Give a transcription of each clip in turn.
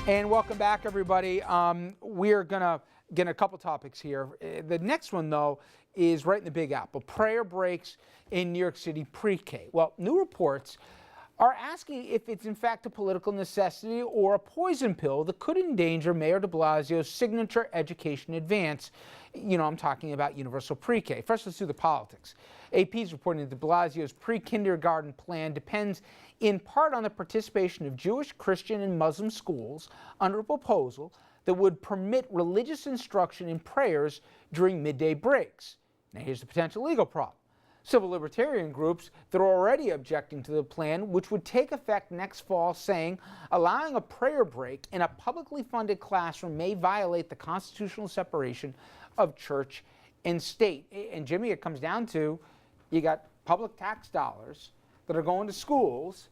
And welcome back, everybody. We're going to get a couple topics here. The next one, though, is right in the Big Apple. Prayer breaks in New York City pre-K. Well, new reports are asking if it's in fact a political necessity or a poison pill that could endanger Mayor de Blasio's signature education advance. You know, I'm talking about universal pre-K. First, let's do the politics. AP's reporting that de Blasio's pre-kindergarten plan depends in part on the participation of Jewish, Christian, and Muslim schools under a proposal that would permit religious instruction in prayers during midday breaks. Now, here's the potential legal problem. Civil libertarian groups that are already objecting to the plan, which would take effect next fall, saying allowing a prayer break in a publicly funded classroom may violate the constitutional separation of church and state. And Jimmy, it comes down to you got public tax dollars that are going to schools,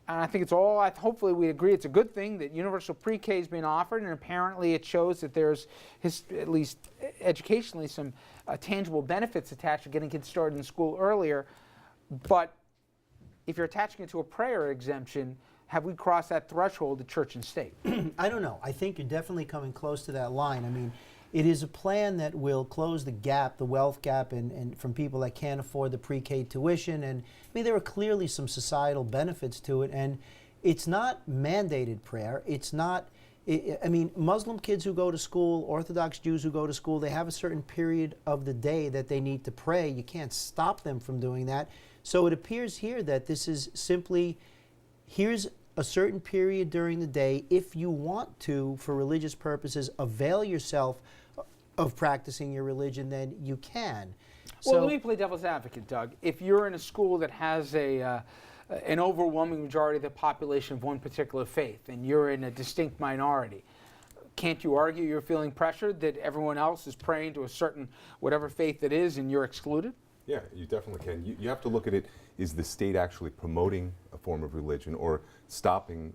and I think it's all, hopefully we agree it's a good thing that universal pre-K is being offered, and apparently it shows that there's, at least educationally, some tangible benefits attached to getting kids started in school earlier. But if you're attaching it to a prayer exemption, have we crossed that threshold of church and state? I don't know. I think you're definitely coming close to that line. I mean, it is a plan that will close the gap, the wealth gap, and from people that can't afford the pre-K tuition. And I mean, there are clearly some societal benefits to it. And it's not mandated prayer. It's not, I mean, Muslim kids who go to school, Orthodox Jews who go to school, they have a certain period of the day that they need to pray. You can't stop them from doing that. So it appears here that this is simply, here's a certain period during the day. If you want to, for religious purposes, avail yourself of practicing your religion, then you can. Well, let me play devil's advocate, Doug. If you're in a school that has an overwhelming majority of the population of one particular faith, and you're in a distinct minority, can't you argue you're feeling pressured that everyone else is praying to a certain whatever faith it is and you're excluded? Yeah, you definitely can. You have to look at it, is the state actually promoting a form of religion or stopping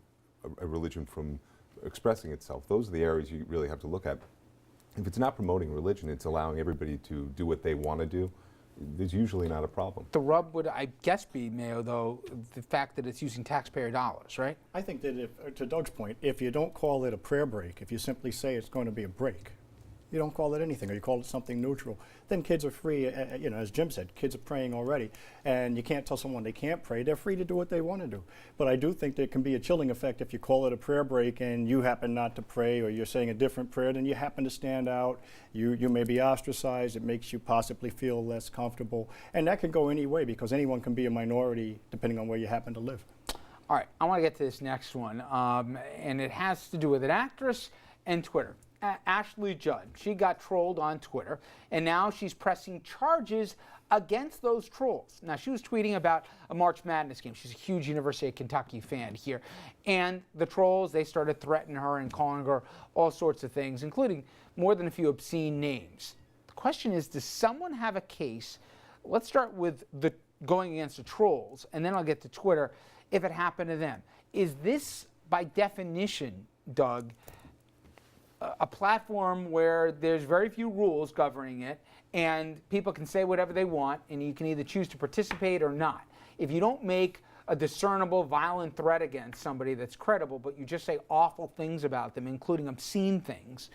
a religion from expressing itself? Those are the areas you really have to look at. If it's not promoting religion, it's allowing everybody to do what they want to do, there's usually not a problem. The rub would, I guess, be, Mayo, though, the fact that it's using taxpayer dollars, right? I think that if, to Doug's point, if you don't call it a prayer break, if you simply say it's going to be a break, you don't call it anything, or you call it something neutral, then kids are free, you know, as Jim said, kids are praying already, and you can't tell someone they can't pray. They're free to do what they want to do. But I do think there can be a chilling effect if you call it a prayer break and you happen not to pray, or you're saying a different prayer, then you happen to stand out, you may be ostracized, it makes you possibly feel less comfortable, and that can go any way because anyone can be a minority depending on where you happen to live. All right, I want to get to this next one, and it has to do with an actress and Twitter. Ashley Judd. She got trolled on Twitter, and now she's pressing charges against those trolls. Now, she was tweeting about a March Madness game. She's a huge University of Kentucky fan here. And the trolls, they started threatening her and calling her all sorts of things, including more than a few obscene names. The question is, does someone have a case? Let's start with the going against the trolls, and then I'll get to Twitter, if it happened to them. Is this, by definition, Doug, a platform where there's very few rules governing it and people can say whatever they want and you can either choose to participate or not? If you don't make a discernible violent threat against somebody that's credible, but you just say awful things about them, including obscene things,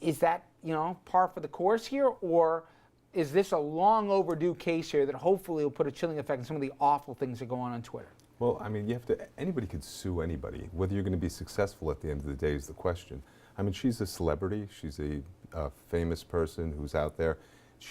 is that, you know, par for the course here? Or is this a long overdue case here that hopefully will put a chilling effect on some of the awful things that go on Twitter? Well, I mean, anybody could sue anybody. Whether you're going to be successful at the end of the day is the question. I mean, she's a celebrity. She's a famous person who's out there.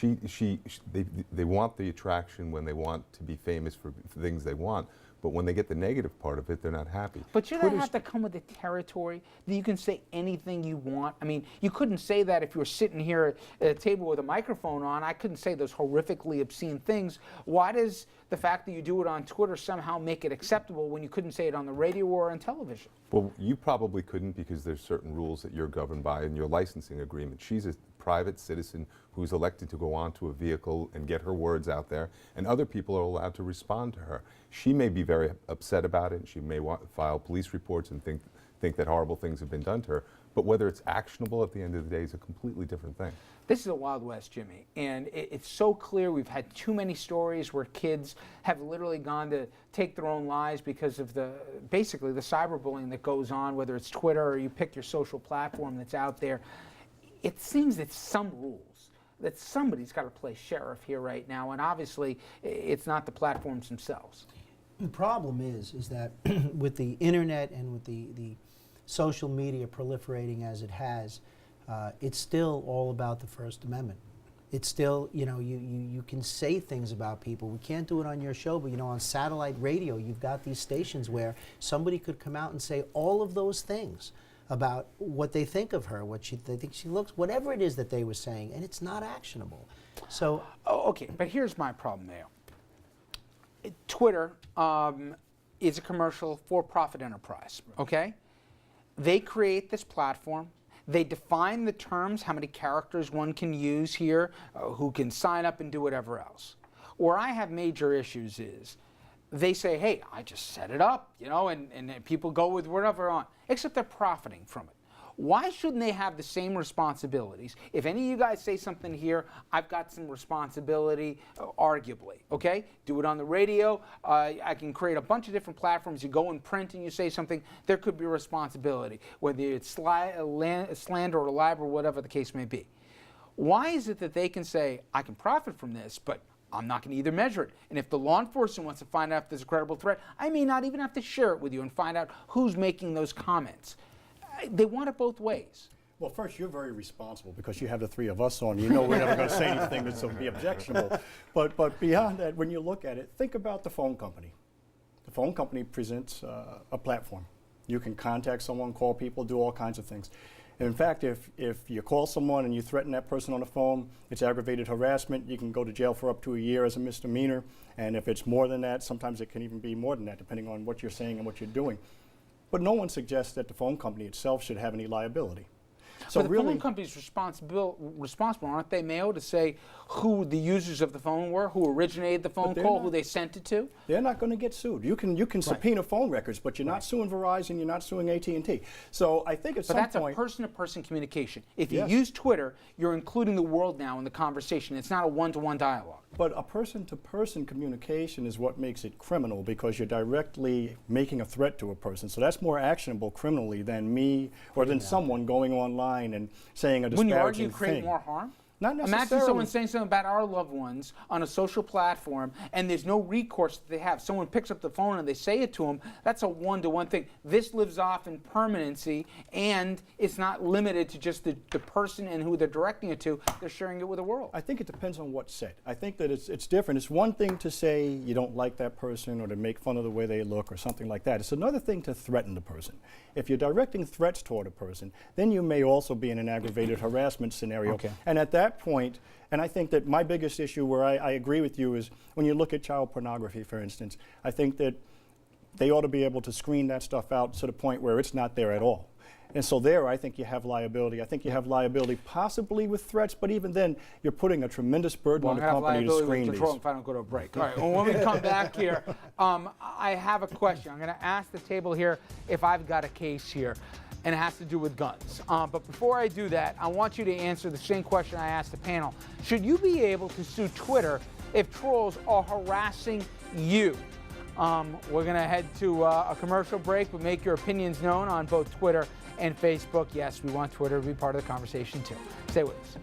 They want the attraction when they want to be famous for things they want. But when they get the negative part of it, they're not happy. But you don't have to come with the territory that you can say anything you want. I mean, you couldn't say that if you were sitting here at a table with a microphone on. I couldn't say those horrifically obscene things. Why does the fact that you do it on Twitter somehow make it acceptable when you couldn't say it on the radio or on television? Well, you probably couldn't because there's certain rules that you're governed by in your licensing agreement. She's a private citizen who's elected to go onto a vehicle and get her words out there, and other people are allowed to respond to her. She may be very upset about it, and she may file police reports and think that horrible things have been done to her, But whether it's actionable at the end of the day is a completely different thing. This is the Wild West, Jimmy, and it's so clear. We've had too many stories where kids have literally gone to take their own lives because of basically the cyberbullying that goes on, whether it's Twitter or you pick your social platform that's out there. It seems that some rules, that somebody's got to play sheriff here right now, and obviously it's not the platforms themselves. The problem is that with the internet and with the social media proliferating as it has, it's still all about the First Amendment. It's still, you can say things about people. We can't do it on your show, but on satellite radio, you've got these stations where somebody could come out and say all of those things about what they think of her, they think she looks, whatever it is that they were saying, and it's not actionable. So, okay, but here's my problem there. Twitter is a commercial for-profit enterprise, okay? They create this platform. They define the terms, how many characters one can use here, who can sign up and do whatever else. Where I have major issues is they say, hey, I just set it up, and people go with whatever on, except they're profiting from it. Why shouldn't they have the same responsibilities? If any of you guys say something here, I've got some responsibility, arguably, okay? Do it on the radio. I can create a bunch of different platforms. You go in print and you say something, there could be a responsibility, whether it's slander or libel or whatever the case may be. Why is it that they can say, I can profit from this, but I'm not going to either measure it? And if the law enforcement wants to find out if there's a credible threat, I may not even have to share it with you and find out who's making those comments. They want it both ways. Well, first, you're very responsible because you have the three of us on. You know we're never going to say anything that's going to be objectionable. But beyond that, when you look at it, think about the phone company. The phone company presents a platform. You can contact someone, call people, do all kinds of things. And in fact, if you call someone and you threaten that person on the phone, it's aggravated harassment. You can go to jail for up to a year as a misdemeanor. And if it's more than that, sometimes it can even be more than that, depending on what you're saying and what you're doing. But no one suggests that the phone company itself should have any liability. So but the really, phone company's responsible, aren't they, Mayo, to say who the users of the phone were, who originated the phone call, who they sent it to? They're not going to get sued. You can subpoena phone records, but you're not suing Verizon, you're not suing AT&T. So I think at some point... But that's a person-to-person communication. If you use Twitter, you're including the world now in the conversation. It's not a one-to-one dialogue. But a person-to-person communication is what makes it criminal because you're directly making a threat to a person. So that's more actionable criminally than me or than someone going online and saying a disparaging thing. Wouldn't you argue create more harm? Not necessarily. Imagine someone saying something about our loved ones on a social platform and there's no recourse that they have. Someone picks up the phone and they say it to them. That's a one-to-one thing. This lives off in permanency, and it's not limited to just the person and who they're directing it to. They're sharing it with the world. I think it depends on what's said. I think that it's different. It's one thing to say you don't like that person or to make fun of the way they look or something like that. It's another thing to threaten the person. If you're directing threats toward a person, then you may also be in an aggravated harassment scenario. Okay. And at that point, and I think that my biggest issue where I agree with you is when you look at child pornography, for instance, I think that they ought to be able to screen that stuff out to the point where it's not there at all. And so there, I think you have liability. I think you have liability possibly with threats, but even then, you're putting a tremendous burden on the company to screen these. If I don't go to a break. All right, well, when we come back here, I have a question. I'm going to ask the table here if I've got a case here, and it has to do with guns. But before I do that, I want you to answer the same question I asked the panel. Should you be able to sue Twitter if trolls are harassing you? We're going to head to a commercial break, but make your opinions known on both Twitter and Facebook. Yes, we want Twitter to be part of the conversation too. Stay with us.